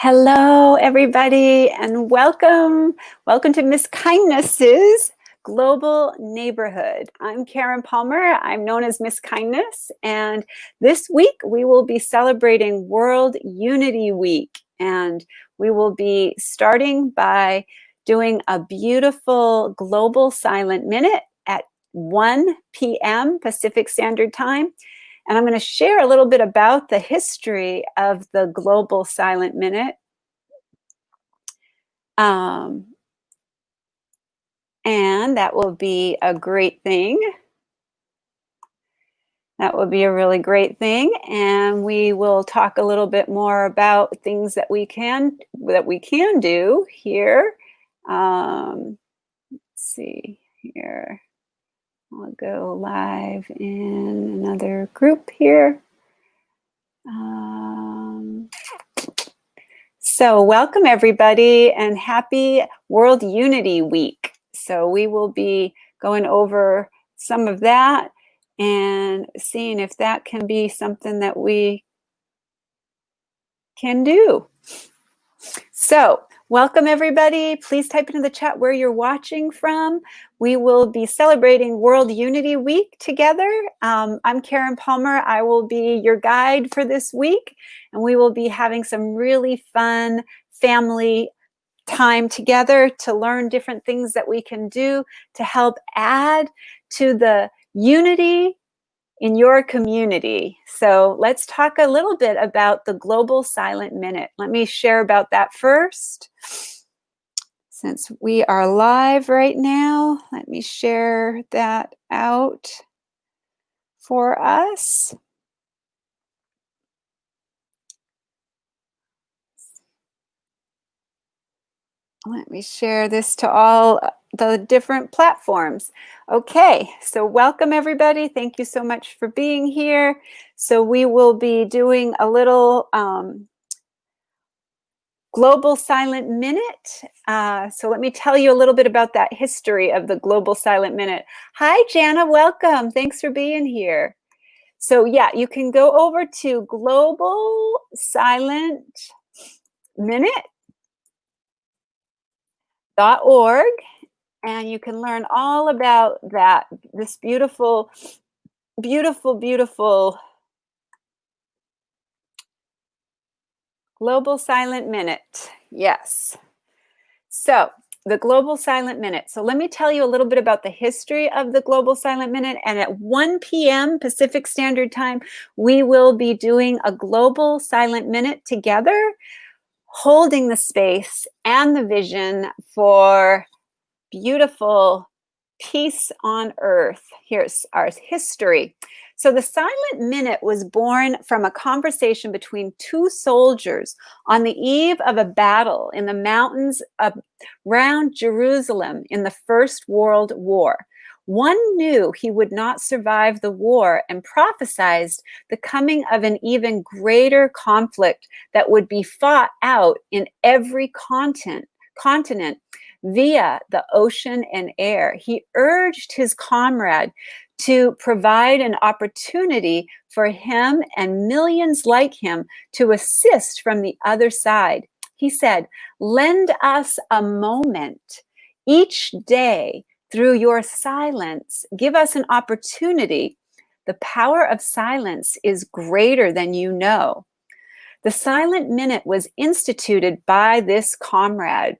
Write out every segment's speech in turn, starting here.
Hello, everybody, and welcome. Welcome to Miss Kindness's Global Neighborhood. I'm Karen Palmer. I'm known as Miss Kindness, and this week we will be celebrating World Unity Week, and we will be starting by doing a beautiful global silent minute at 1 p.m. Pacific Standard Time. And I'm going to share a little bit about the history of the Global Silent Minute. And that will be a great thing. That will be a really great thing. And we will talk a little bit more about things that we can do here. Let's see here. I'll go live in another group here. So welcome everybody and happy World Unity Week. So we will be going over some of that and seeing if that can be something that we can do. So welcome everybody. Please type into the chat where you're watching from. We will be celebrating World Unity Week together. I'm Karen Palmer. I will be your guide for this week, and we will be having some really fun family time together to learn different things that we can do to help add to the unity in your community. So let's talk a little bit about the Global Silent Minute. Let me share about that first. Since we are live right now, let me share that out for us. Let me share this to all the different platforms. Okay, so welcome everybody. Thank you so much for being here. So we will be doing a little Global Silent Minute. So let me tell you a little bit about that history of the Global Silent Minute. Hi, Jana, welcome. Thanks for being here. So yeah, you can go over to Global Silent Minute.org and you can learn all about that, this beautiful, beautiful, beautiful Global Silent Minute. Yes. So the Global Silent Minute. So let me tell you a little bit about the history of the Global Silent Minute. And at 1 p.m. Pacific Standard Time, we will be doing a Global Silent Minute together, holding the space and the vision for beautiful peace on earth. Here's our history. So the Silent Minute was born from a conversation between two soldiers on the eve of a battle in the mountains around Jerusalem in the First World War. One knew he would not survive the war and prophesied the coming of an even greater conflict that would be fought out in every continent via the ocean and air. He urged his comrade to provide an opportunity for him and millions like him to assist from the other side. He said, "Lend us a moment each day through your silence. Give us an opportunity. The power of silence is greater than you know." The Silent Minute was instituted by this comrade,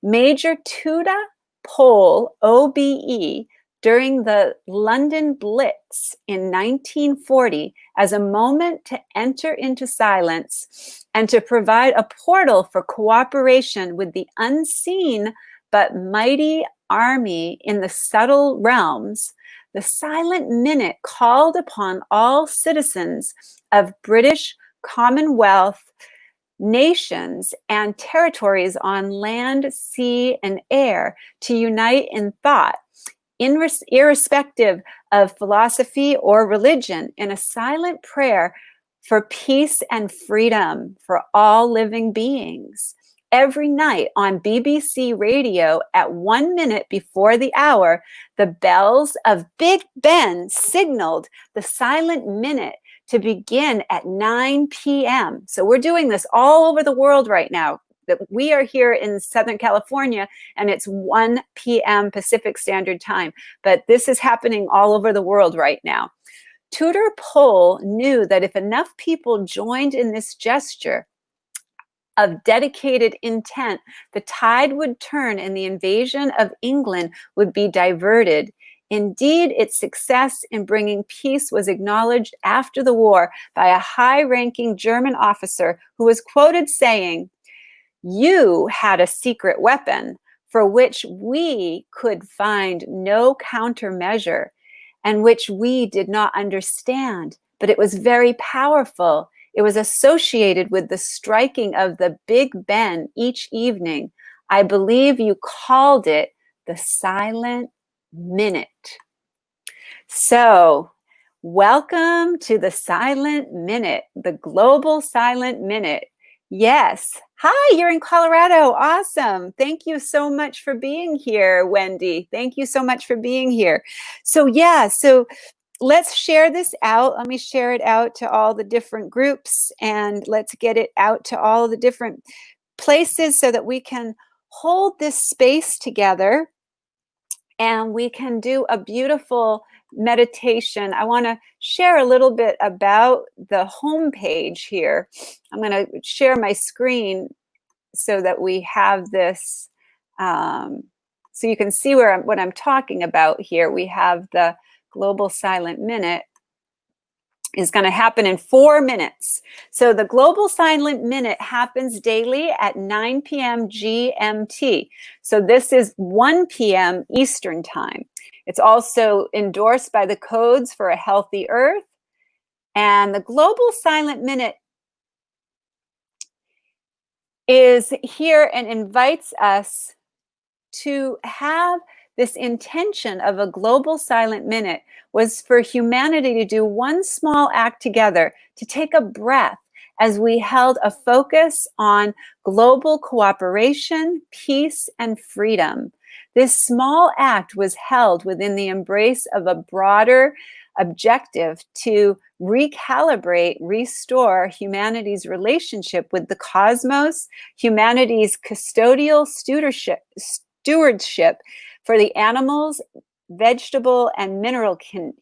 Major Tuda Pole, OBE, during the London Blitz in 1940 as a moment to enter into silence and to provide a portal for cooperation with the unseen but mighty army in the subtle realms. The Silent Minute called upon all citizens of British Commonwealth nations and territories on land, sea, and air to unite in thought, irrespective of philosophy or religion, in a silent prayer for peace and freedom for all living beings. Every night on BBC Radio at 1 minute before the hour, the bells of Big Ben signaled the Silent Minute to begin at 9 p.m. So we're doing this all over the world right now. That we are here in Southern California, and it's 1 p.m. Pacific Standard Time. But this is happening all over the world right now. Tudor Pole knew that if enough people joined in this gesture of dedicated intent, the tide would turn and the invasion of England would be diverted. Indeed, its success in bringing peace was acknowledged after the war by a high-ranking German officer who was quoted saying, "You had a secret weapon for which we could find no countermeasure and which we did not understand, but it was very powerful. It was associated with the striking of the Big Ben each evening. I believe you called it the Silent Minute." So, welcome to the Silent Minute, the Global Silent Minute. Yes. Hi, you're in Colorado. Awesome. Thank you so much for being here, Wendy. Thank you so much for being here. So let's share this out. Let me share it out to all the different groups, and let's get it out to all the different places so that we can hold this space together and we can do a beautiful meditation. I want to share a little bit about the home page here. I'm going to share my screen so that we have this, so you can see what I'm talking about here. We have the Global Silent Minute is going to happen in 4 minutes. So the Global Silent Minute happens daily at 9 p.m. GMT. So this is 1 p.m. Eastern Time. It's also endorsed by the Codes for a Healthy Earth. And the Global Silent Minute is here and invites us to have this intention of a global silent minute was for humanity to do one small act together, to take a breath as we held a focus on global cooperation, peace, and freedom. This small act was held within the embrace of a broader objective to recalibrate, restore humanity's relationship with the cosmos, humanity's custodial stewardship for the animals, vegetable, and mineral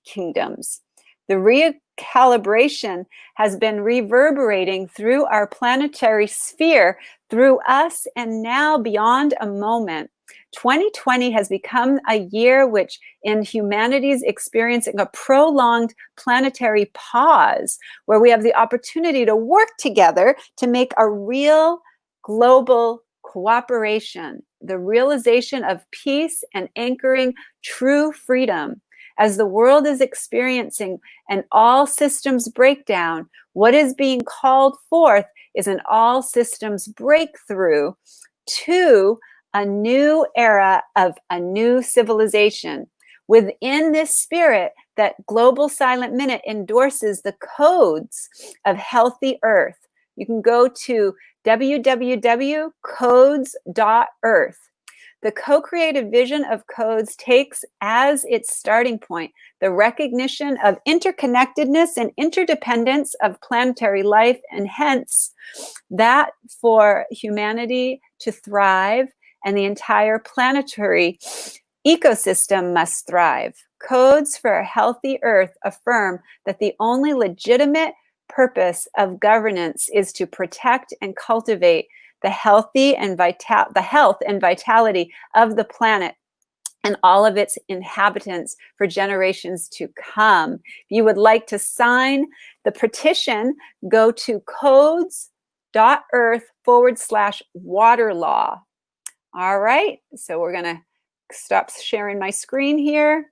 kingdoms. The recalibration has been reverberating through our planetary sphere, through us, and now beyond a moment. 2020 has become a year which, in humanity's experiencing a prolonged planetary pause, where we have the opportunity to work together to make a real global cooperation, the realization of peace and anchoring true freedom. As the world is experiencing an all systems breakdown, what is being called forth is an all systems breakthrough to a new era of a new civilization. Within this spirit, that Global Silent Minute endorses the codes of Healthy Earth. You can go to www.codes.earth. The co-creative vision of Codes takes as its starting point the recognition of interconnectedness and interdependence of planetary life, and hence that for humanity to thrive and the entire planetary ecosystem must thrive. Codes for a Healthy Earth affirm that the only legitimate purpose of governance is to protect and cultivate the health and vitality of the planet and all of its inhabitants for generations to come. If you would like to sign the petition, go to codes.earth/water law. All right, so we're going to stop sharing my screen here.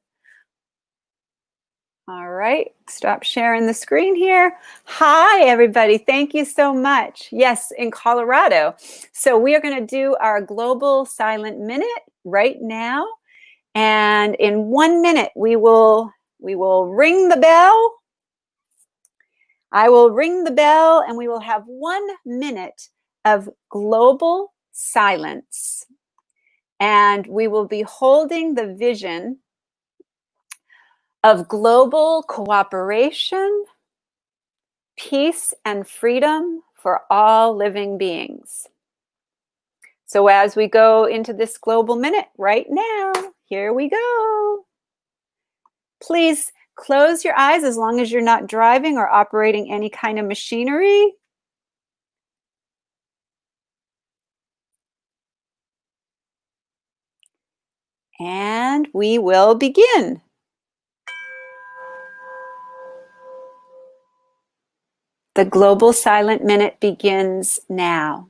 All right, stop sharing the screen here. Hi, everybody. Thank you so much. Yes, in Colorado. So we are going to do our Global Silent Minute right now. And in 1 minute, we will ring the bell. I will ring the bell, and we will have 1 minute of global silence. And we will be holding the vision of global cooperation, peace and freedom for all living beings. So as we go into this global minute right now, here we go. Please close your eyes as long as you're not driving or operating any kind of machinery. And we will begin. The Global Silent Minute begins now.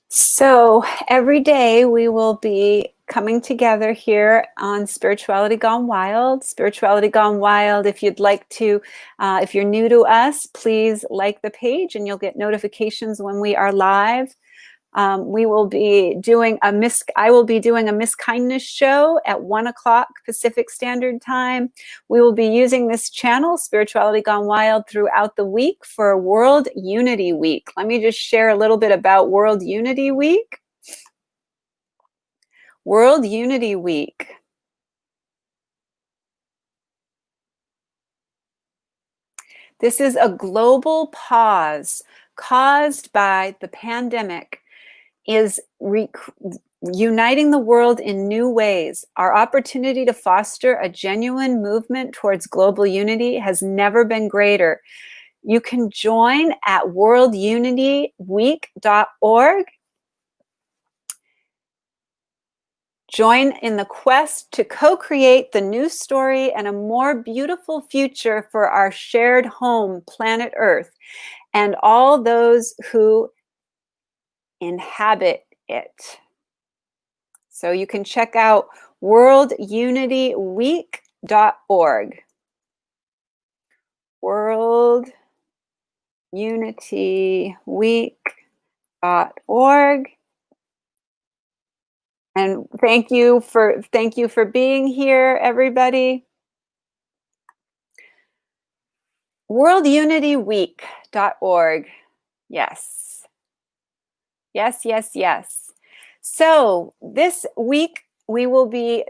So every day we will be coming together here on Spirituality Gone Wild. Spirituality Gone Wild, if you'd like to, if you're new to us, please like the page and you'll get notifications when we are live. We will be doing I will be doing a Miss Kindness show at 1 o'clock Pacific Standard Time. We will be using this channel, Spirituality Gone Wild, throughout the week for World Unity Week. Let me just share a little bit about World Unity Week. World Unity Week. This is a global pause caused by the pandemic, is uniting the world in new ways. Our opportunity to foster a genuine movement towards global unity has never been greater. You can join at worldunityweek.org. Join in the quest to co-create the new story and a more beautiful future for our shared home, planet Earth, and all those who inhabit it. So you can check out worldunityweek.org. worldunityweek.org. And thank you for being here, everybody. worldunityweek.org. Yes. Yes, yes, yes. So this week this will be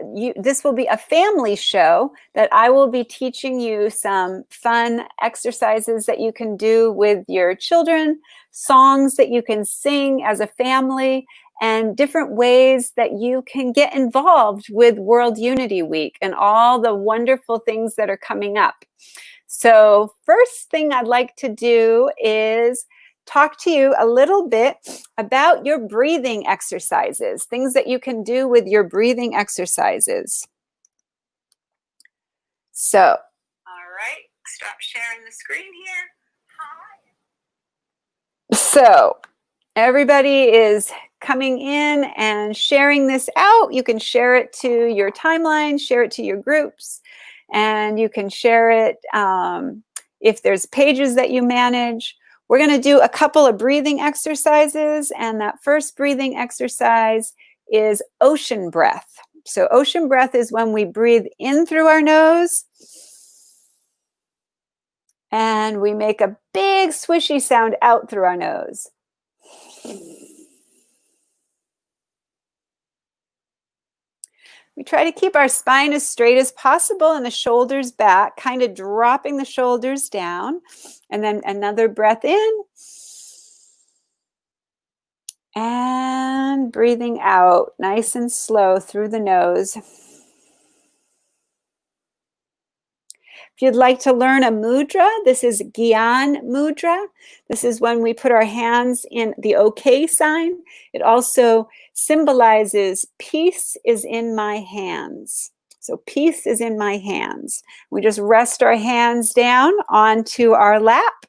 a family show that I will be teaching you some fun exercises that you can do with your children, songs that you can sing as a family, and different ways that you can get involved with World Unity Week and all the wonderful things that are coming up. So first thing I'd like to do is talk to you a little bit about your breathing exercises, things that you can do with your breathing exercises. So, all right, stop sharing the screen here. Hi. So, everybody is coming in and sharing this out. You can share it to your timeline, share it to your groups, and you can share it if there's pages that you manage. We're going to do a couple of breathing exercises, and that first breathing exercise is ocean breath. So ocean breath is when we breathe in through our nose, and we make a big swishy sound out through our nose. We try to keep our spine as straight as possible and the shoulders back, kind of dropping the shoulders down. And then another breath in. And breathing out, nice and slow through the nose. If you'd like to learn a mudra, this is Gyan Mudra. This is when we put our hands in the OK sign. It also symbolizes peace is in my hands. So peace is in my hands. We just rest our hands down onto our lap,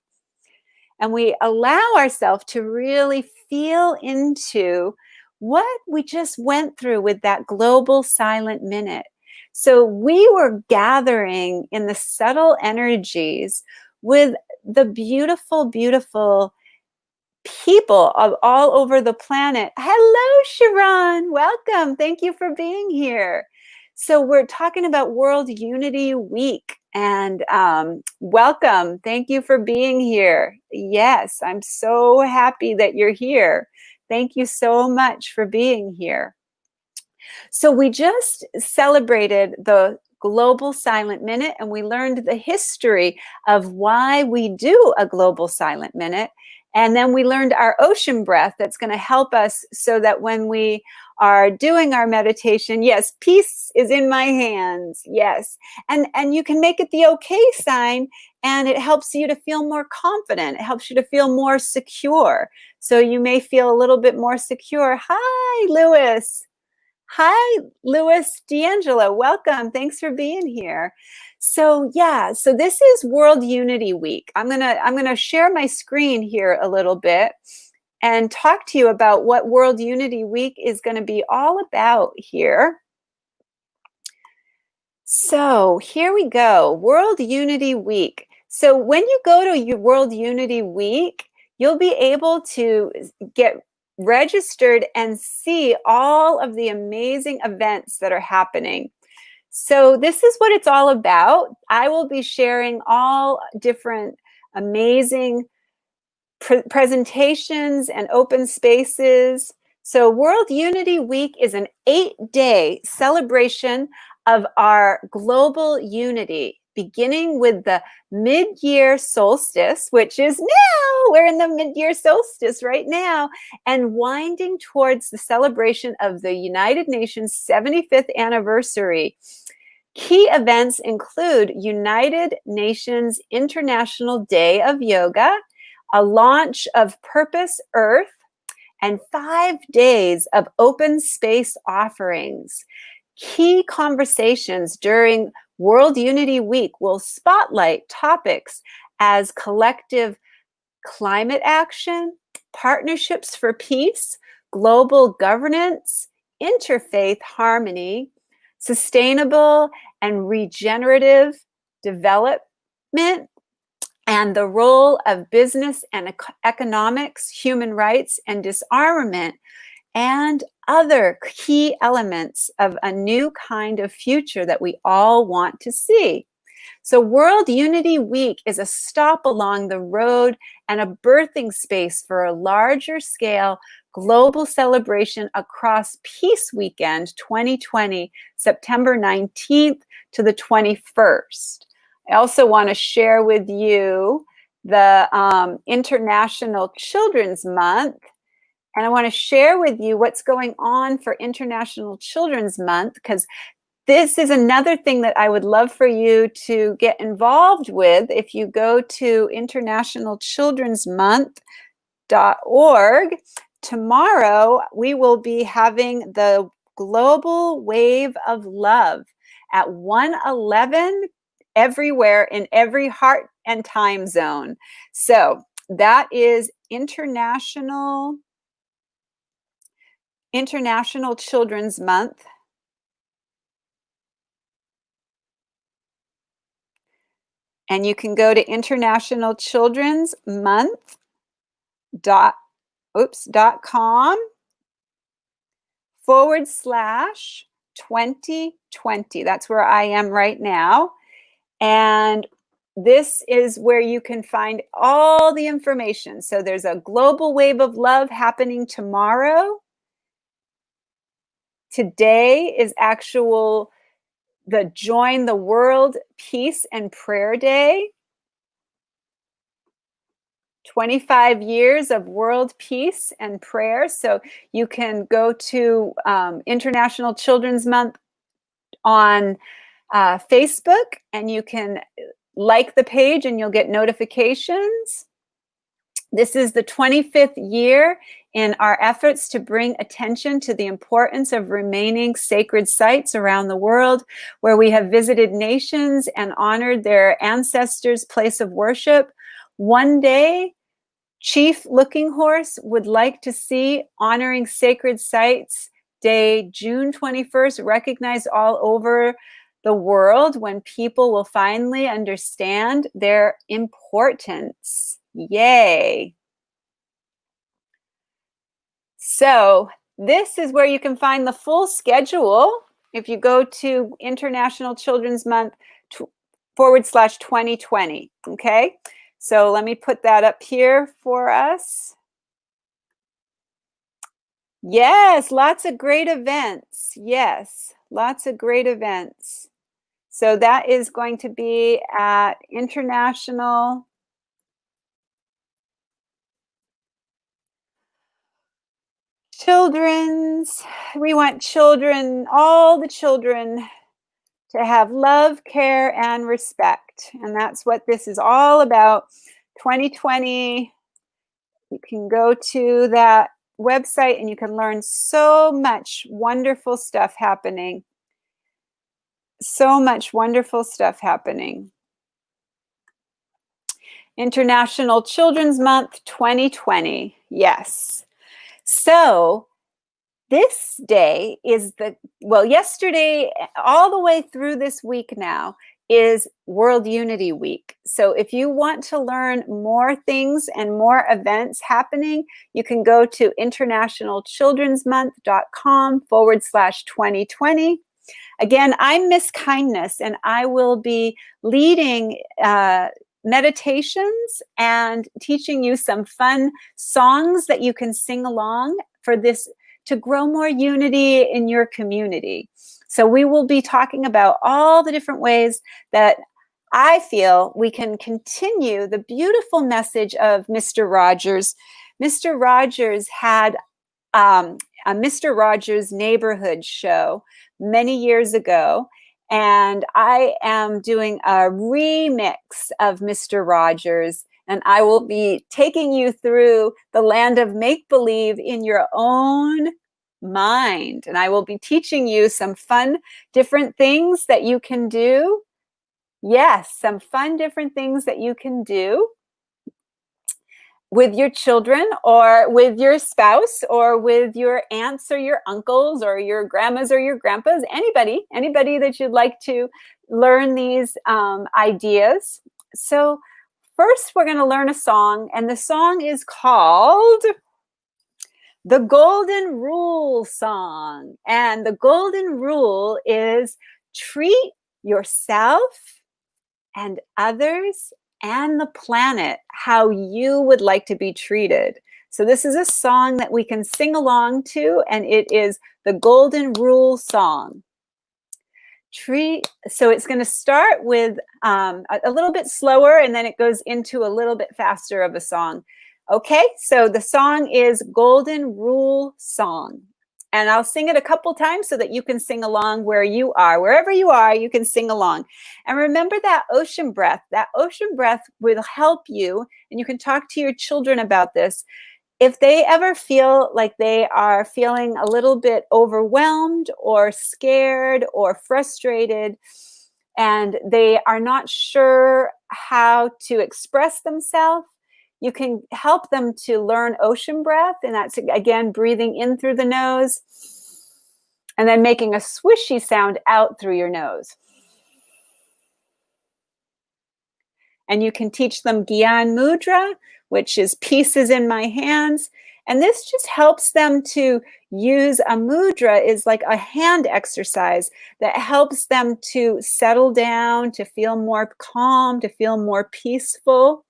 and we allow ourselves to really feel into what we just went through with that global silent minute. So we were gathering in the subtle energies with the beautiful, beautiful people of all over the planet. Hello, Sharon. Welcome. Thank you for being here. So we're talking about World Unity Week, and welcome. Thank you for being here. Yes, I'm so happy that you're here. Thank you so much for being here. So we just celebrated the Global Silent Minute, and we learned the history of why we do a Global Silent Minute. And then we learned our ocean breath that's going to help us so that when we are doing our meditation, yes, peace is in my hands. Yes. And you can make it the OK sign, and it helps you to feel more confident. It helps you to feel more secure. So you may feel a little bit more secure. Hi, Lewis. Hi, Louis D'Angelo. Welcome. Thanks for being here. So yeah, so this is World Unity Week. I'm gonna share my screen here a little bit and talk to you about what World Unity Week is going to be all about here. So here we go, World Unity Week. So when you go to your World Unity Week, you'll be able to get registered and see all of the amazing events that are happening. So this is what it's all about. I will be sharing all different amazing presentations and open spaces. So World Unity Week is an 8-day celebration of our global unity, beginning with the mid-year solstice, which is now, we're in the mid-year solstice right now, and winding towards the celebration of the United Nations 75th anniversary. Key events include United Nations International Day of Yoga, a launch of Purpose Earth, and 5 days of open space offerings. Key conversations during World Unity Week will spotlight topics as collective climate action, partnerships for peace, global governance, interfaith harmony, sustainable and regenerative development, and the role of business and economics, human rights, and disarmament, and other key elements of a new kind of future that we all want to see. So World Unity Week is a stop along the road and a birthing space for a larger scale global celebration across Peace Weekend 2020, September 19th to the 21st. I also want to share with you the International Children's Month. And I want to share with you what's going on for International Children's Month, because this is another thing that I would love for you to get involved with. If you go to International Children's Month, Tomorrow, we will be having the Global Wave of Love at 1:11 everywhere in every heart and time zone. So that is International Children's Month. And you can go to internationalchildrensmonth.com/2020. That's where I am right now. And this is where you can find all the information. So there's a global wave of love happening tomorrow. Today is the Join the World Peace and Prayer Day. 25 years of world peace and prayer. So you can go to International Children's Month on Facebook, and you can like the page and you'll get notifications. This is the 25th year in our efforts to bring attention to the importance of remaining sacred sites around the world, where we have visited nations and honored their ancestors' place of worship. One day, Chief Looking Horse would like to see Honoring Sacred Sites Day, June 21st, recognized all over the world, when people will finally understand their importance. Yay. So this is where you can find the full schedule. If you go to International Children's Month /2020, okay? So let me put that up here for us. Yes, lots of great events. Yes, lots of great events. So that is going to be at International Children's. We want children, all the children, to have love, care, and respect. And that's what this is all about. 2020, you can go to that website and you can learn so much wonderful stuff happening. So much wonderful stuff happening. International Children's Month 2020. Yes. So this day is yesterday, all the way through this week now, is World Unity Week. So if you want to learn more things and more events happening, you can go to internationalchildrensmonth.com/2020. Again, I'm Miss Kindness, and I will be leading meditations and teaching you some fun songs that you can sing along for this, to grow more unity in your community. So we will be talking about all the different ways that I feel we can continue the beautiful message of Mr. Rogers. Mr. Rogers had a Mr. Rogers Neighborhood show many years ago, and I am doing a remix of Mr. Rogers, and I will be taking you through the land of make-believe in your own mind. And I will be teaching you some fun, different things that you can do. Yes, some fun, different things that you can do with your children, or with your spouse, or with your aunts or your uncles or your grandmas or your grandpas, anybody that you'd like to learn these ideas. So first we're going to learn a song, and the song is called the Golden Rule Song. And the Golden Rule is treat yourself and others and the planet how you would like to be treated. So this is a song that we can sing along to, and it is the Golden Rule Song. So it's going to start with a little bit slower, and then it goes into a little bit faster of a song. Okay, so the song is Golden Rule Song. And I'll sing it a couple times so that you can sing along where you are. Wherever you are, you can sing along. And remember that ocean breath. That ocean breath will help you, and you can talk to your children about this. if they ever feel like they are feeling a little bit overwhelmed or scared or frustrated, and they are not sure how to express themselves, you can help them to learn ocean breath. And that's, again, breathing in through the nose and then making a swishy sound out through your nose. And you can teach them Gyan Mudra, which is pieces in my hands. And this just helps them to use a mudra is like a hand exercise that helps them to settle down, to feel more calm, to feel more peaceful.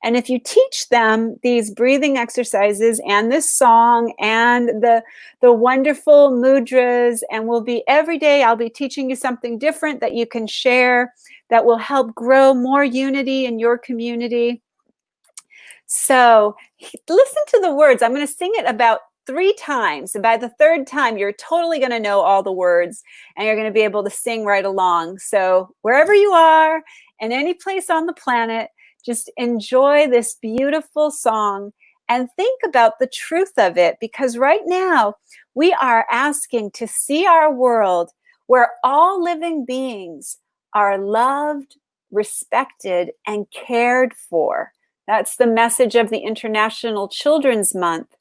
And if you teach them these breathing exercises and this song and the wonderful mudras, and will be every day, I'll be teaching you something different that you can share that will help grow more unity in your community. So listen to the words. I'm going to sing it about 3 times. And by the 3rd time, you're totally going to know all the words and you're going to be able to sing right along. So wherever you are, in any place on the planet, just enjoy this beautiful song and think about the truth of it. Because right now, we are asking to see our world where all living beings are loved, respected, and cared for. That's the message of the International Children's Month.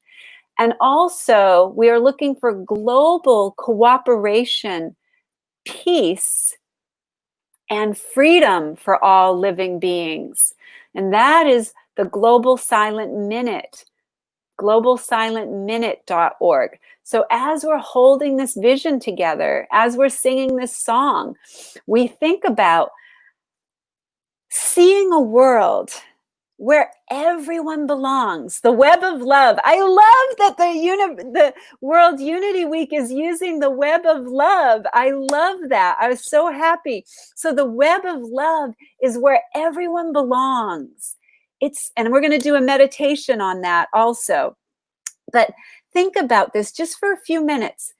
And also, we are looking for global cooperation, peace, and freedom for all living beings. And that is the Global Silent Minute, globalsilentminute.org. So as we're holding this vision together, as we're singing this song, we think about seeing a world where everyone belongs, the web of love. I love that the World Unity Week is using the web of love. I love that. I was so happy. So the web of love is where everyone belongs. And we're going to do a meditation on that also. But think about this just for a few minutes.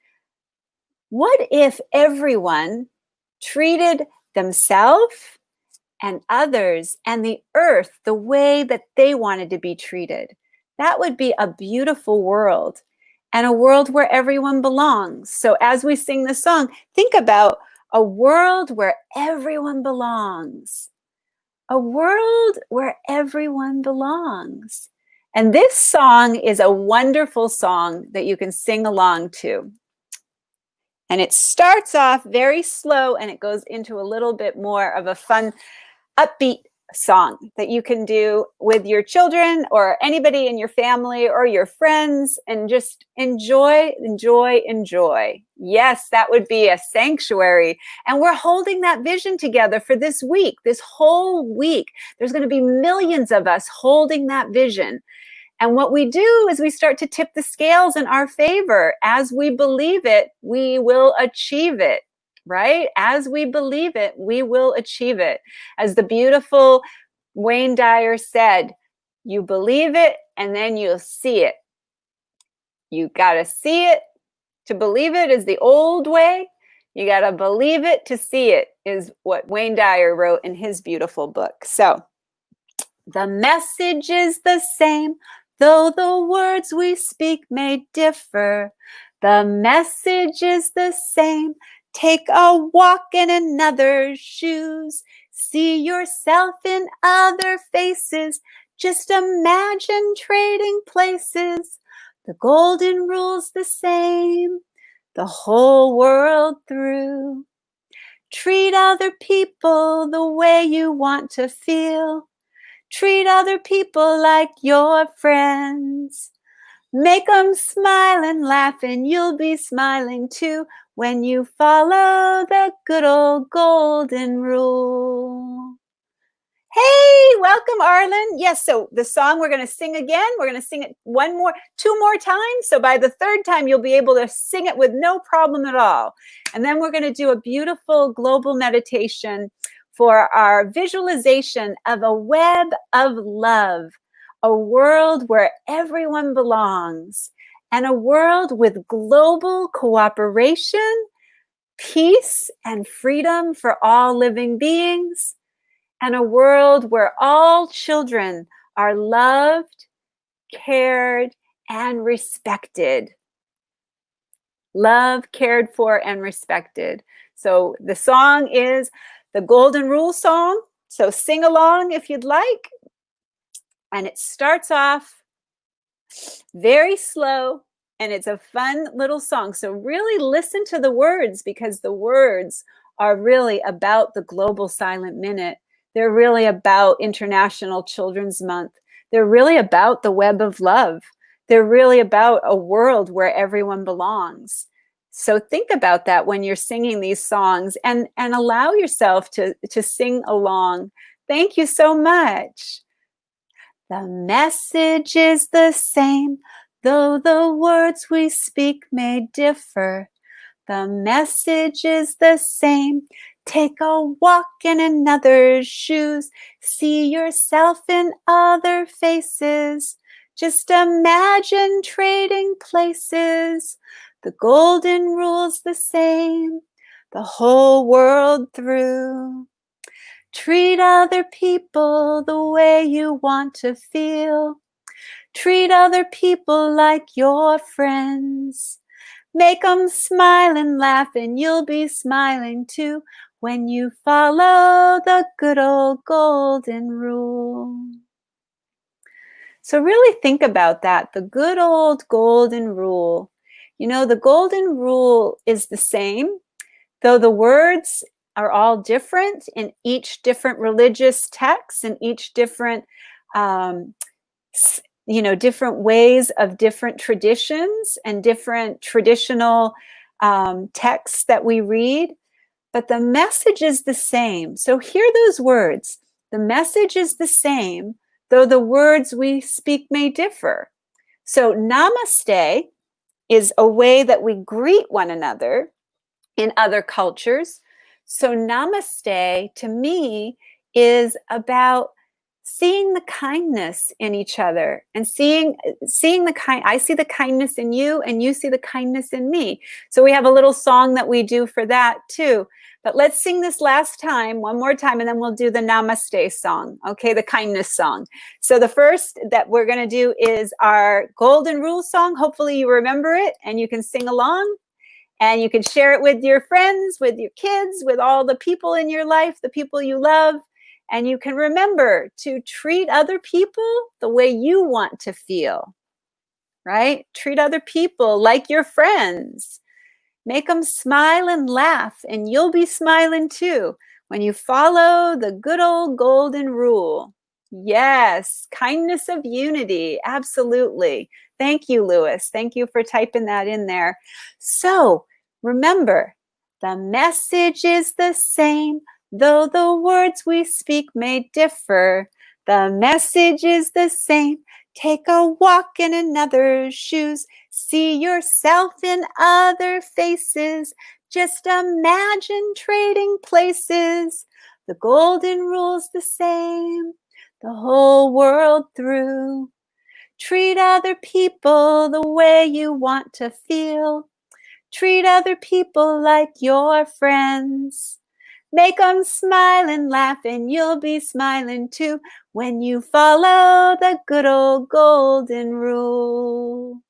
What if everyone treated themselves and others and the earth the way that they wanted to be treated? That would be a beautiful world, and a world where everyone belongs. So as we sing the song, think about a world where everyone belongs. A world where everyone belongs. And this song is a wonderful song that you can sing along to. And it starts off very slow and it goes into a little bit more of a fun, upbeat song that you can do with your children or anybody in your family or your friends, and just enjoy, enjoy, enjoy. Yes, that would be a sanctuary. And we're holding that vision together for this week, this whole week. There's going to be millions of us holding that vision. And what we do is we start to tip the scales in our favor. As we believe it, we will achieve it. Right? As we believe it, we will achieve it. As the beautiful Wayne Dyer said, you believe it and then you'll see it. You got to see it to believe it is the old way. You got to believe it to see it is what Wayne Dyer wrote in his beautiful book. So the message is the same, though the words we speak may differ. The message is the same. Take a walk in another's shoes. See yourself in other faces. Just imagine trading places. The golden rule's the same the whole world through. Treat other people the way you want to feel. Treat other people like your friends. Make them smile and laugh, and you'll be smiling too when you follow the good old golden rule. Hey, welcome, Arlen. Yes, so the song we're going to sing again. We're going to sing it two more times. So by the 3rd time, you'll be able to sing it with no problem at all. And then we're going to do a beautiful global meditation for our visualization of a web of love, a world where everyone belongs, and a world with global cooperation, peace, and freedom for all living beings, and a world where all children are loved, cared, and respected. Loved, cared for, and respected. So the song is the Golden Rule song. So sing along if you'd like. And it starts off very slow, and it's a fun little song. So really listen to the words, because the words are really about the Global Silent Minute. They're really about International Children's Month. They're really about the web of love. They're really about a world where everyone belongs. So think about that when you're singing these songs, and allow yourself to sing along. Thank you so much. The message is the same, though the words we speak may differ. The message is the same. Take a walk in another's shoes. See yourself in other faces. Just imagine trading places. The golden rule's the same, the whole world through. Treat other people the way you want to feel. Treat other people like your friends. Make them smile and laugh, and you'll be smiling too when you follow the good old golden rule. So really think about that, the good old golden rule. You know, the golden rule is the same, though the words are all different in each different religious text and each different, different ways of different traditions and different traditional texts that we read. But the message is the same. So hear those words. The message is the same, though the words we speak may differ. So namaste is a way that we greet one another in other cultures. So namaste to me is about seeing the kindness in each other, and seeing the kind. I see the kindness in you, and you see the kindness in me. So we have a little song that we do for that too. But let's sing this last time, one more time, and then we'll do the namaste song, okay, the kindness song. So the first that we're going to do is our golden rule song. Hopefully you remember it and you can sing along. And you can share it with your friends, with your kids, with all the people in your life, the people you love. And you can remember to treat other people the way you want to feel, right? Treat other people like your friends. Make them smile and laugh, and you'll be smiling too when you follow the good old golden rule. Yes, kindness of unity, absolutely. Thank you, Lewis. Thank you for typing that in there. So remember, the message is the same, though the words we speak may differ. The message is the same. Take a walk in another's shoes. See yourself in other faces. Just imagine trading places. The golden rule's the same, the whole world through. Treat other people the way you want to feel. Treat other people like your friends. Make them smile and laugh, and you'll be smiling too when you follow the good old golden rule.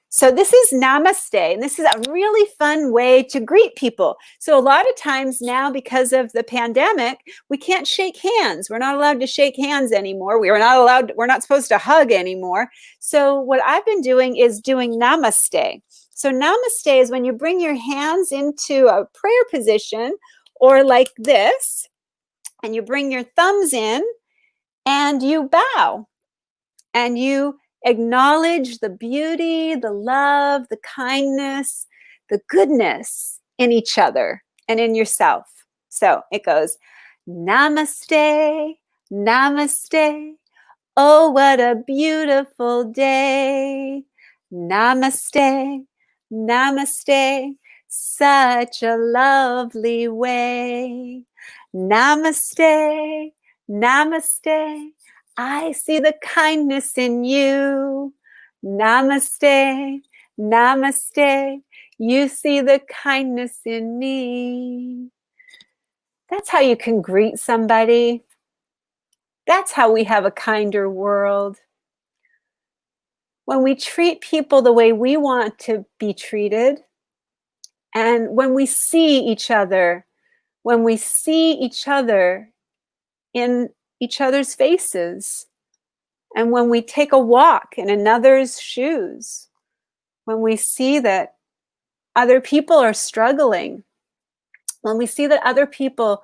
So this is namaste, and this is a really fun way to greet people. So a lot of times now, because of the pandemic, we can't shake hands. We're not allowed to shake hands anymore. We're not supposed to hug anymore. So what I've been doing is doing namaste. So namaste is when you bring your hands into a prayer position, or like this, and you bring your thumbs in and you bow, and you acknowledge the beauty, the love, the kindness, the goodness in each other and in yourself. So it goes, namaste, namaste. Oh, what a beautiful day. Namaste, namaste. Such a lovely way. Namaste, namaste. I see the kindness in you. Namaste, namaste. You see the kindness in me. That's how you can greet somebody. That's how we have a kinder world. when we treat people the way we want to be treated, and when we see each other in each other's faces, and when we take a walk in another's shoes, when we see that other people are struggling, when we see that other people.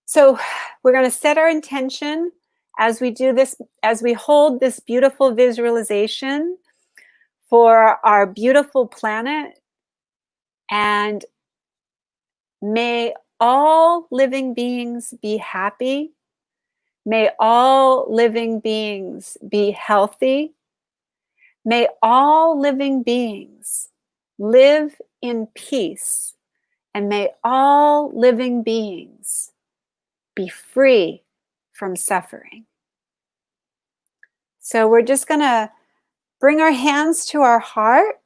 So we're going to set our intention as we do this, as we hold this beautiful visualization for our beautiful planet. And may all living beings be happy. May all living beings be healthy. May all living beings live in peace. And may all living beings be free from suffering. So we're just going to bring our hands to our heart.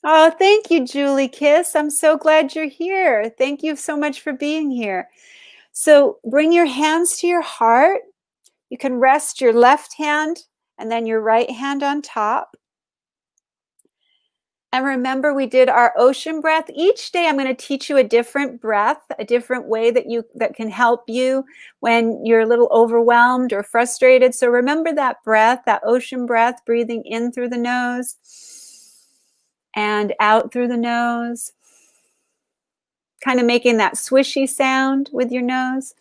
Oh, thank you, Julie Kiss. I'm so glad you're here. Thank you so much for being here. So bring your hands to your heart. You can rest your left hand and then your right hand on top. And remember, we did our ocean breath. Each day I'm going to teach you a different breath, a different way that can help you when you're a little overwhelmed or frustrated. So remember that breath, that ocean breath, breathing in through the nose and out through the nose. Kind of making that swishy sound with your nose.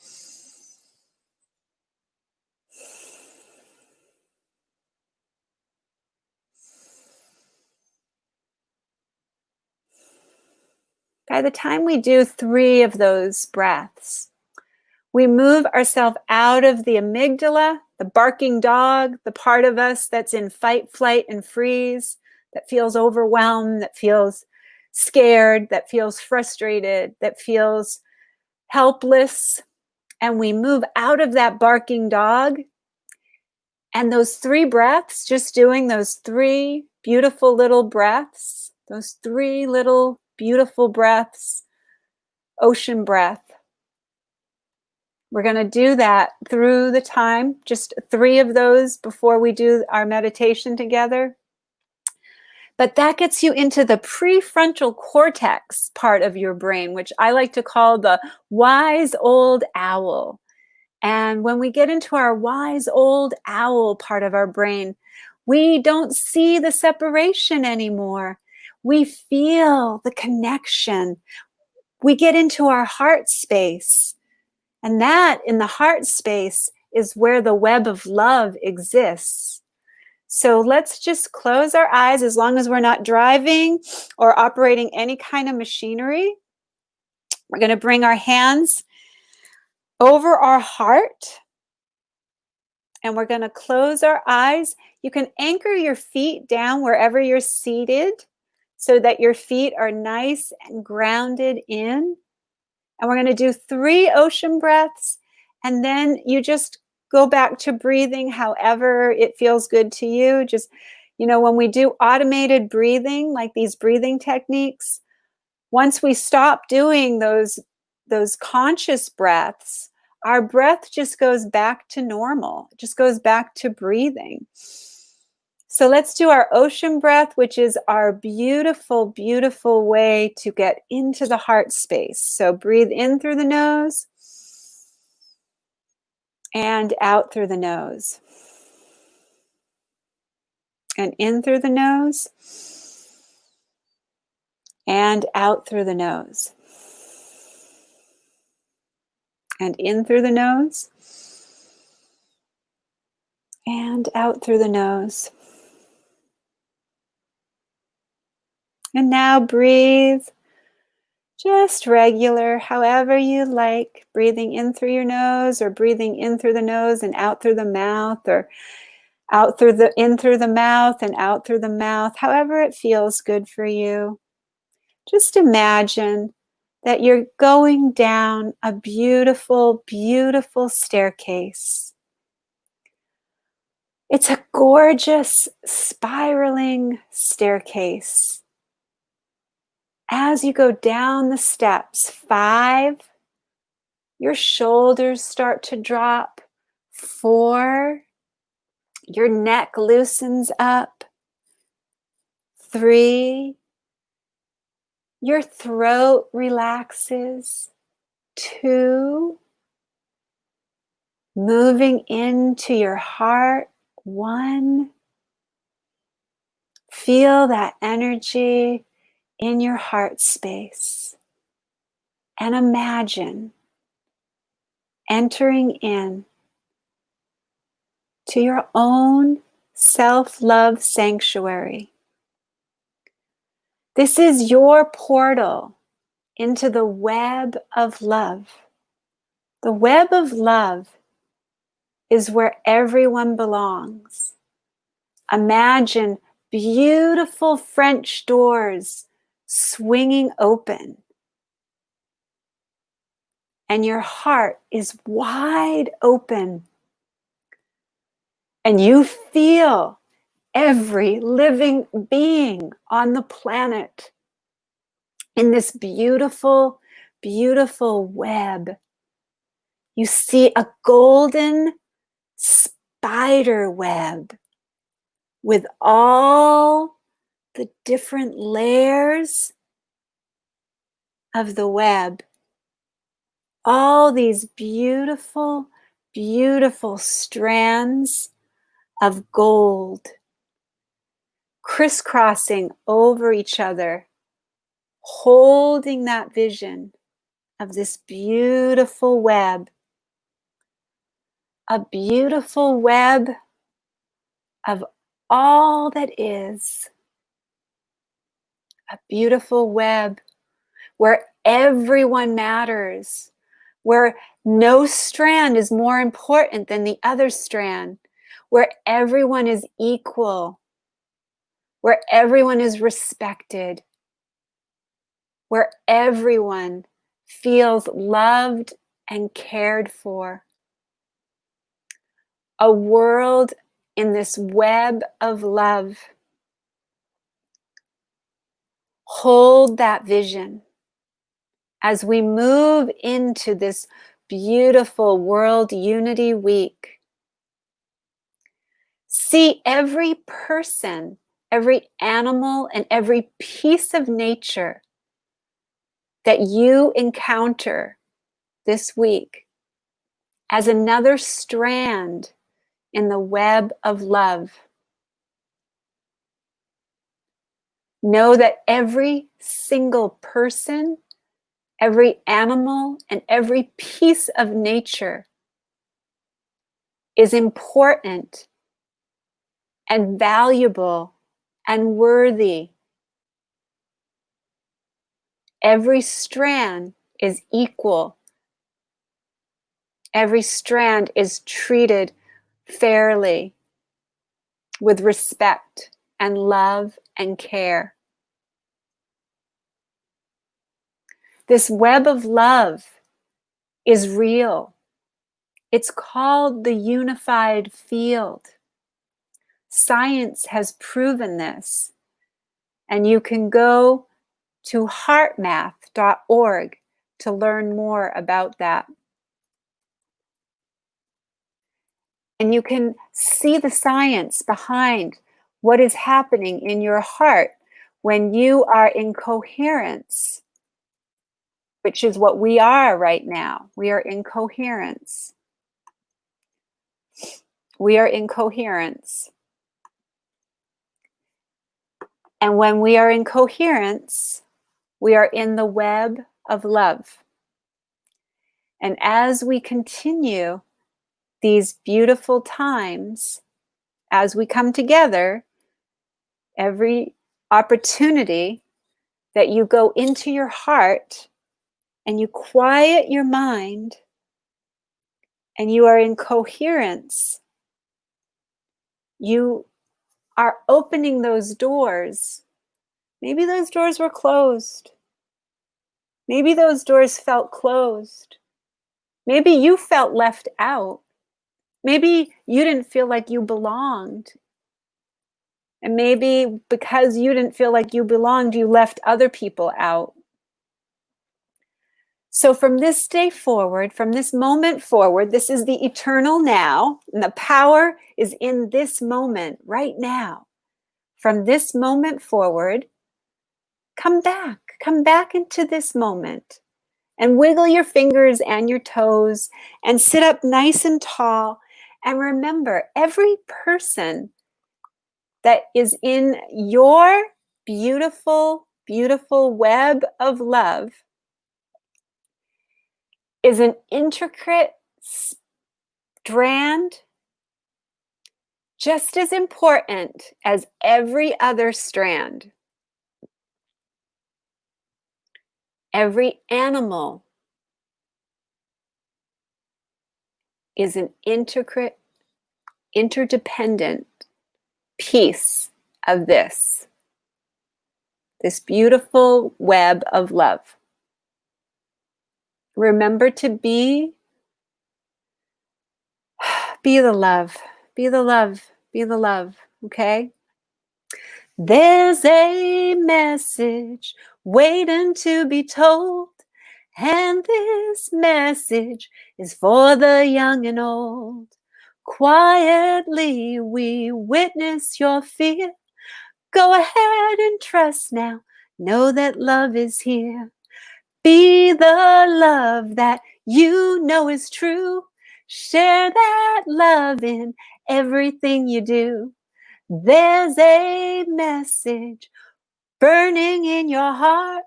By the time we do 3 of those breaths, we move ourselves out of the amygdala, the barking dog, the part of us that's in fight, flight, and freeze, that feels overwhelmed, that feels scared, that feels frustrated, that feels helpless. And we move out of that barking dog. And those 3 breaths, just doing those 3 beautiful little breaths, those 3 little beautiful breaths, ocean breath. We're going to do that through the time, just 3 of those before we do our meditation together. But that gets you into the prefrontal cortex part of your brain, which I like to call the wise old owl. And when we get into our wise old owl part of our brain, we don't see the separation anymore. We feel the connection. We get into our heart space. And that, in the heart space, is where the web of love exists. So let's just close our eyes, as long as we're not driving or operating any kind of machinery. We're going to bring our hands over our heart, and we're going to close our eyes. You can anchor your feet down wherever you're seated so that your feet are nice and grounded in. And we're going to do 3 ocean breaths, and then you just go back to breathing however it feels good to you. Just, when we do automated breathing, like these breathing techniques, once we stop doing those conscious breaths, our breath just goes back to normal, just goes back to breathing. So let's do our ocean breath, which is our beautiful, beautiful way to get into the heart space. So breathe in through the nose and out through the nose. And in through the nose and out through the nose. And in through the nose and out through the nose. And now breathe just regular, however you like, breathing in through your nose, or breathing in through the nose and out through the mouth, or in through the mouth and out through the mouth, however it feels good for you. Just imagine that you're going down a beautiful, beautiful staircase. It's a gorgeous spiraling staircase. As you go down the steps, 5, your shoulders start to drop. 4, your neck loosens up. 3, your throat relaxes. 2, moving into your heart. 1, feel that energy in your heart space. And imagine entering in to your own self-love sanctuary. This is your portal into the web of love. The web of love is where everyone belongs. Imagine beautiful French doors swinging open, and your heart is wide open, and you feel every living being on the planet in this beautiful, beautiful web. You see a golden spider web with all the different layers of the web. All these beautiful, beautiful strands of gold crisscrossing over each other, holding that vision of this beautiful web. A beautiful web of all that is. A beautiful web where everyone matters, where no strand is more important than the other strand, where everyone is equal, where everyone is respected, where everyone feels loved and cared for. A world in this web of love. Hold that vision as we move into this beautiful World Unity Week. See every person, every animal, and every piece of nature that you encounter this week as another strand in the web of love. Know that every single person, every animal, and every piece of nature is important and valuable and worthy. Every strand is equal. Every strand is treated fairly, with respect and love and care. This web of love is real. It's called the unified field. Science has proven this, and you can go to heartmath.org to learn more about that. And you can see the science behind what is happening in your heart when you are in coherence, which is what we are right now. We are in coherence. We are in coherence. And when we are in coherence, we are in the web of love. And as we continue these beautiful times, as we come together, every opportunity that you go into your heart and you quiet your mind and you are in coherence, you are opening those doors. Maybe those doors were closed. Maybe those doors felt closed. Maybe you felt left out. Maybe you didn't feel like you belonged. And maybe because you didn't feel like you belonged, you left other people out. So from this day forward, from this moment forward, this is the eternal now, and the power is in this moment right now. from this moment forward, come back into this moment and wiggle your fingers and your toes and sit up nice and tall. And remember, every person that is in your beautiful, beautiful web of love is an intricate strand, just as important as every other strand. Every animal is an intricate, interdependent piece of this beautiful web of love. Remember to be the love, be the love, be the love, okay? There's a message waiting to be told, and this message is for the young and old. Quietly we witness your fear. Go ahead and trust now. Know that love is here. Be the love that you know is true. Share that love in everything you do. There's a message burning in your heart.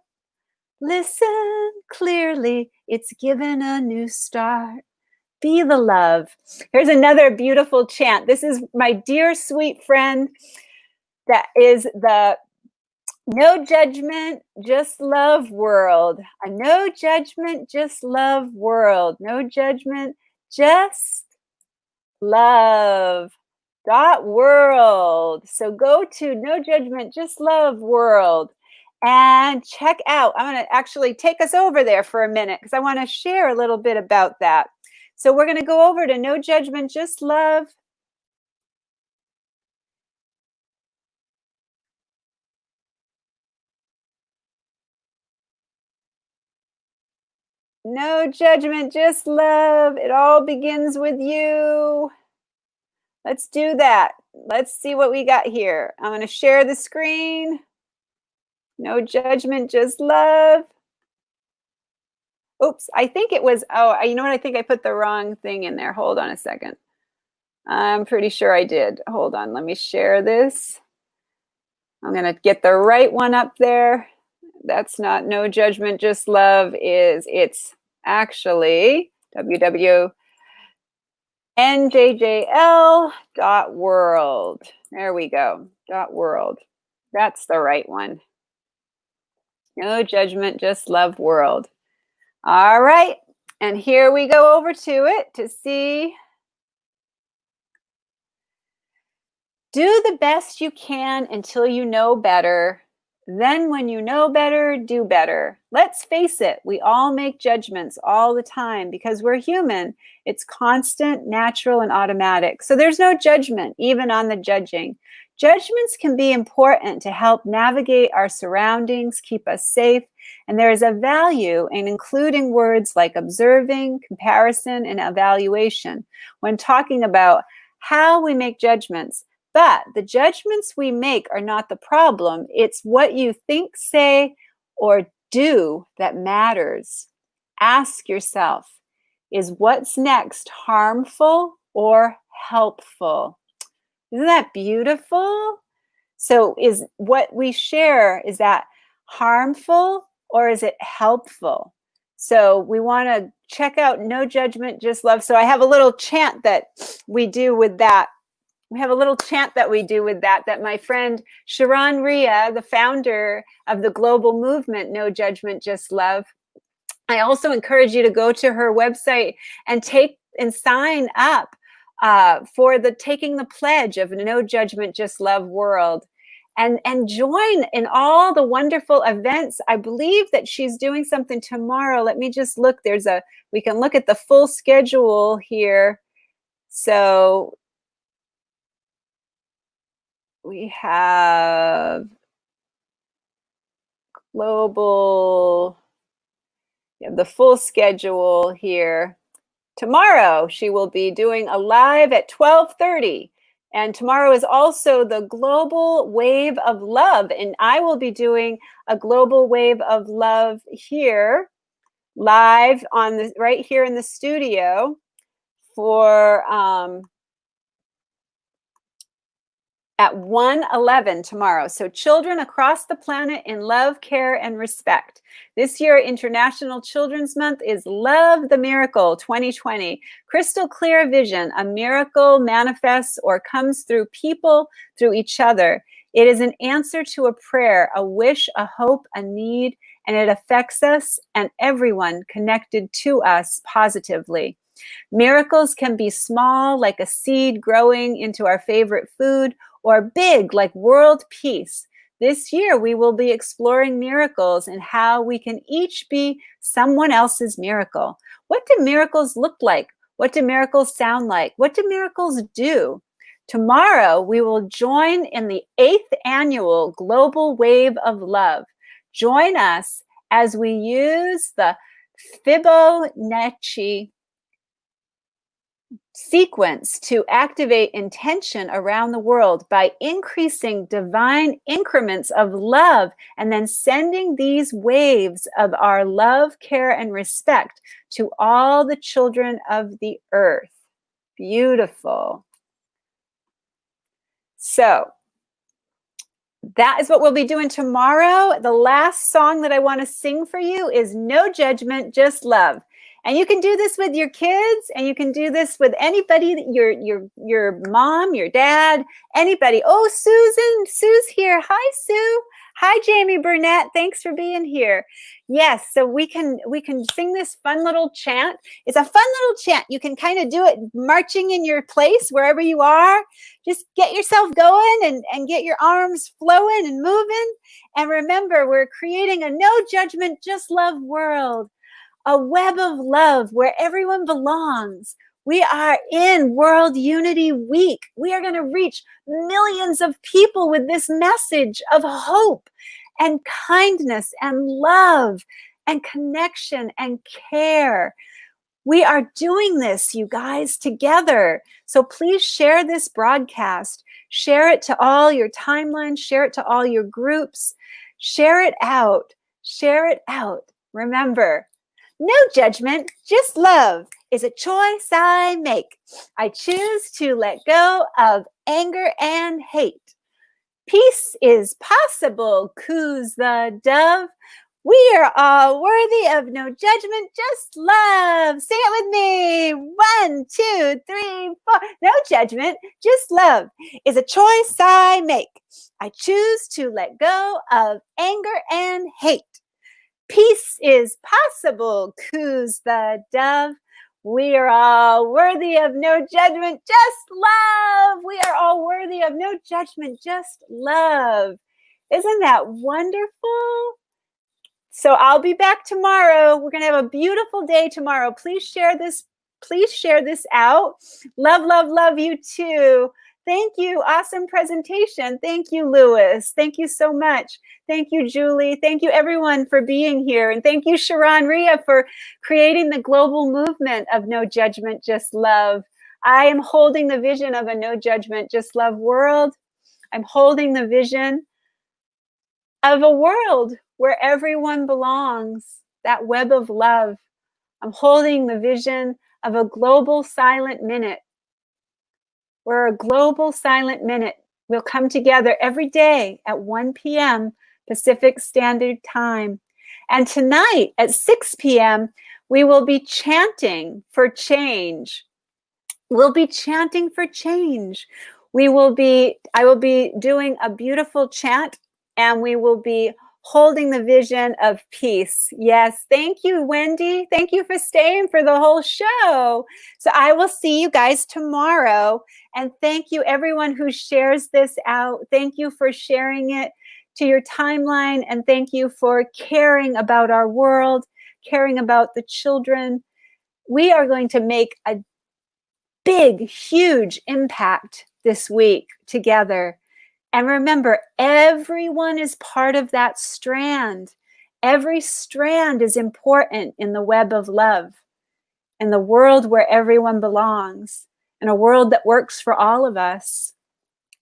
Listen clearly, it's given a new start. Be the love. Here's another beautiful chant. This is my dear sweet friend that is the No Judgment, Just Love world. A no judgment, just love world. No judgment, just love. .world. So go to No Judgment, Just Love world and check out. I'm going to actually take us over there for a minute because I want to share a little bit about that. So we're going to go over to No Judgment, Just Love. No judgment, just love. It all begins with you. Let's do that. Let's see what we got here. I'm going to share the screen. No judgment, just love. Oops, I think it was, oh, you know what? I think I put the wrong thing in there. Hold on a second. I'm pretty sure I did. Hold on, let me share this. I'm going to get the right one up there. That's not No Judgment, Just Love. It's actually www.njjl.world. There we go, .world. That's the right one. No Judgment, Just Love world. All right, and here we go over to it to see. Do the best you can until you know better. Then when you know better, do better. Let's face it, we all make judgments all the time because we're human. It's constant, natural, and automatic. So there's no judgment, even on the judging. Judgments can be important to help navigate our surroundings, keep us safe, and there is a value in including words like observing, comparison, and evaluation when talking about how we make judgments. But the judgments we make are not the problem. It's what you think, say, or do that matters. Ask yourself, is what's next harmful or helpful? Isn't that beautiful? So is what we share, is that harmful or is it helpful? So we want to check out No Judgment, Just Love. So I have a little chant that we do with that. We have a little chant that we do with that my friend Sharon Ria, the founder of the global movement, No Judgment, Just Love. I also encourage you to go to her website and sign up for taking the pledge of No Judgment, Just Love world. And join in all the wonderful events. I believe that she's doing something tomorrow. Let me just look. We can look at the full schedule here. So we have global, you have the full schedule here. Tomorrow, she will be doing a live at 12:30 And tomorrow is also the Global Wave of Love. And I will be doing a Global Wave of Love here, live on the right here in the studio for at 1:11 tomorrow. So children across the planet in love, care, and respect. This year, International Children's Month is Love the Miracle 2020. Crystal clear vision. A miracle manifests or comes through people, through each other. It is an answer to a prayer, a wish, a hope, a need, and it affects us and everyone connected to us positively. Miracles can be small, like a seed growing into our favorite food, or big, like world peace. This year, we will be exploring miracles and how we can each be someone else's miracle. What do miracles look like? What do miracles sound like? What do miracles do? Tomorrow, we will join in the 8th annual Global Wave of Love. Join us as we use the Fibonacci sequence to activate intention around the world by increasing divine increments of love and then sending these waves of our love, care, and respect to all the children of the earth. Beautiful. So that is what we'll be doing tomorrow. The last song that I want to sing for you is No Judgment, Just Love. And you can do this with your kids, and you can do this with anybody, your mom, your dad, anybody. Oh, Sue's here. Hi, Sue. Hi, Jamie Burnett. Thanks for being here. Yes, so we can sing this fun little chant. It's a fun little chant. You can kind of do it marching in your place wherever you are. Just get yourself going and get your arms flowing and moving. And remember, we're creating a no judgment, just love world. A web of love where everyone belongs. We are in World Unity Week. We are going to reach millions of people with this message of hope and kindness and love and connection and care. We are doing this, you guys, together. So please share this broadcast. Share it to all your timelines. Share it to all your groups. Share it out. Share it out. Remember, no judgment, just love is a choice I make. I choose to let go of anger and hate. Peace is possible, coos the dove. We are all worthy of no judgment, just love. Say it with me. 1, 2, 3, 4. No judgment, just love is a choice I make. I choose to let go of anger and hate. Peace is possible, coos the dove. We are all worthy of no judgment, just love. We are all worthy of no judgment, just love. Isn't that wonderful? So I'll be back tomorrow. We're going to have a beautiful day tomorrow. Please share this. Please share this out. Love, love, love you too. Thank you. Awesome presentation. Thank you, Lewis. Thank you so much. Thank you, Julie. Thank you, everyone, for being here. And thank you, Sharon Ria, for creating the global movement of No Judgment, Just Love. I am holding the vision of a no judgment, just love world. I'm holding the vision of a world where everyone belongs, that web of love. I'm holding the vision of a global silent minute, where a global silent minute will come together every day at 1 p.m. Pacific Standard Time. And tonight at 6 p.m., we will be chanting for change. We'll be chanting for change. I will be doing a beautiful chant, and we will be holding the vision of peace. Yes, thank you, Wendy. Thank you for staying for the whole show. So I will see you guys tomorrow. And thank you, everyone who shares this out. Thank you for sharing it to your timeline. And thank you for caring about our world, caring about the children. We are going to make a big, huge impact this week together. And remember, everyone is part of that strand. Every strand is important in the web of love, in the world where everyone belongs, in a world that works for all of us.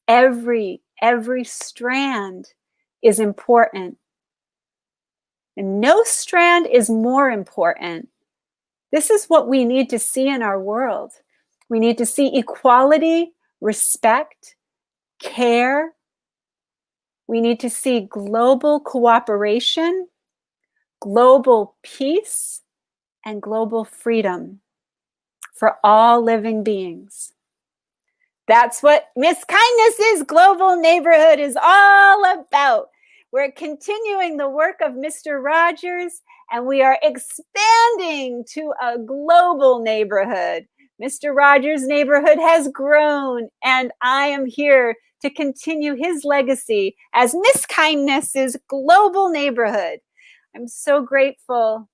every strand is important. And no strand is more important. This is what we need to see in our world. We need to see equality, respect, care. We need to see global cooperation, global peace, and global freedom for all living beings. That's what Miss Kindness's Global Neighborhood is all about. We're continuing the work of Mr. Rogers, and we are expanding to a global neighborhood. Mr. Rogers' neighborhood has grown, and I am here to continue his legacy as Miss Kindness's Global Neighborhood. I'm so grateful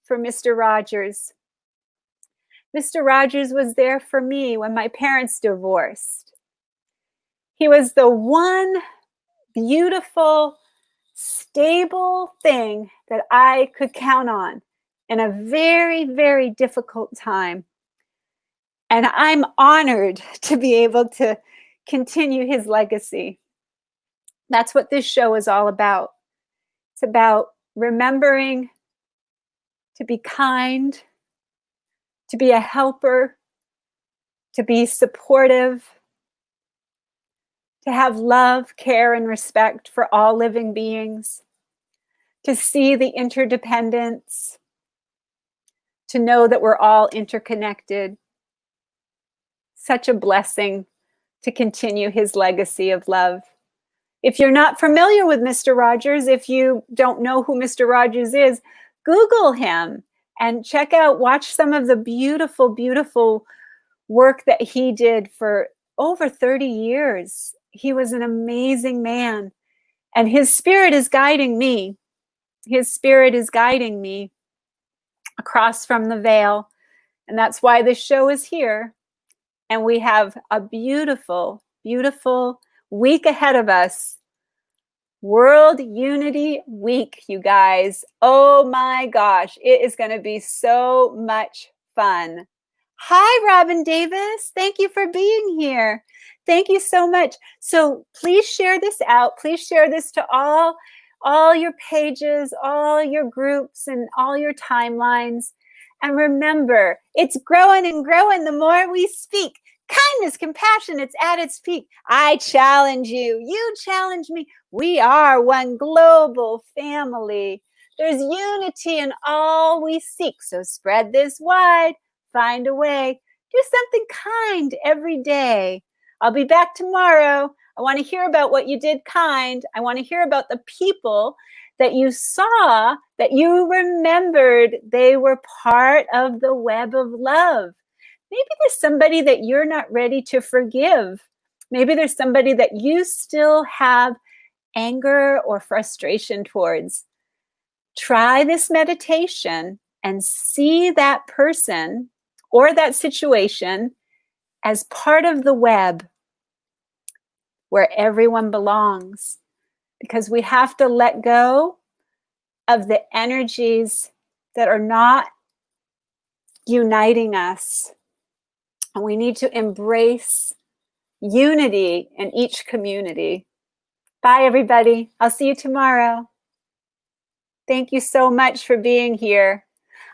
for Mr. Rogers. Mr. Rogers was there for me when my parents divorced. He was the one beautiful, stable thing that I could count on in a very, very difficult time. And I'm honored to be able to continue his legacy. That's what this show is all about. It's about remembering to be kind, to be a helper, to be supportive, to have love, care, and respect for all living beings, to see the interdependence, to know that we're all interconnected. Such a blessing to continue his legacy of love. If you're not familiar with Mr. Rogers, if you don't know who Mr. Rogers is, Google him and check out, watch some of the beautiful, beautiful work that he did for over 30 years. He was an amazing man, and his spirit is guiding me. His spirit is guiding me across from the veil, and that's why this show is here. And we have a beautiful, beautiful week ahead of us. World Unity Week, you guys. Oh my gosh, it is going to be so much fun. Hi, Robin Davis. Thank you for being here. Thank you so much. So please share this out. Please share this to all your pages, all your groups, and all your timelines. And remember, it's growing and growing the more we speak. Kindness, compassion, it's at its peak. I challenge you. You challenge me. We are one global family. There's unity in all we seek. So spread this wide. Find a way. Do something kind every day. I'll be back tomorrow. I want to hear about what you did kind. I want to hear about the people that you saw, that you remembered they were part of the web of love. Maybe there's somebody that you're not ready to forgive. Maybe there's somebody that you still have anger or frustration towards. Try this meditation and see that person or that situation as part of the web where everyone belongs. Because we have to let go of the energies that are not uniting us. And we need to embrace unity in each community. Bye, everybody. I'll see you tomorrow. Thank you so much for being here.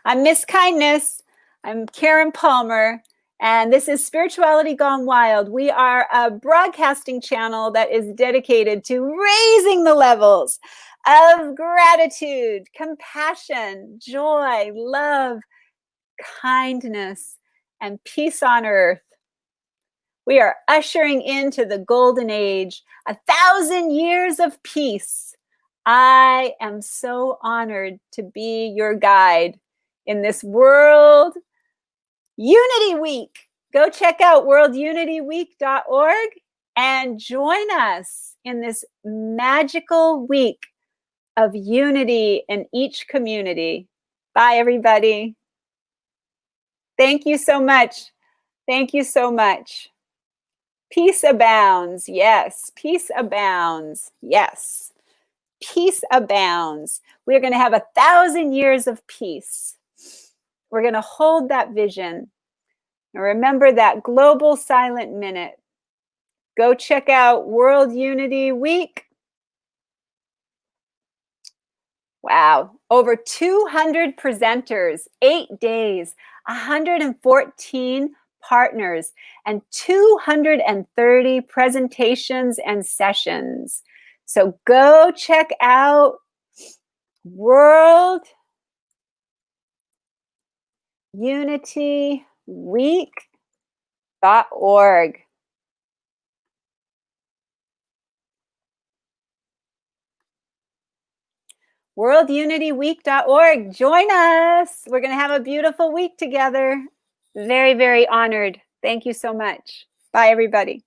I'm Miss Kindness. I'm Karen Palmer, and this is Spirituality Gone Wild. We are a broadcasting channel that is dedicated to raising the levels of gratitude, compassion, joy, love, kindness, and peace on earth. We are ushering into the golden age, 1,000 years of peace. I am so honored to be your guide in this World Unity Week. Go check out worldunityweek.org and join us in this magical week of unity in each community. Bye, everybody. Thank you so much. Thank you so much. Peace abounds. Yes. Peace abounds. Yes. Peace abounds. We're going to have 1,000 years of peace. We're going to hold that vision. And remember that global silent minute. Go check out World Unity Week. Wow, over 200 presenters, 8 days, 114 partners, and 230 presentations and sessions. So go check out World Unity Week.org. WorldUnityWeek.org. Join us. We're going to have a beautiful week together. Very, very honored. Thank you so much. Bye, everybody.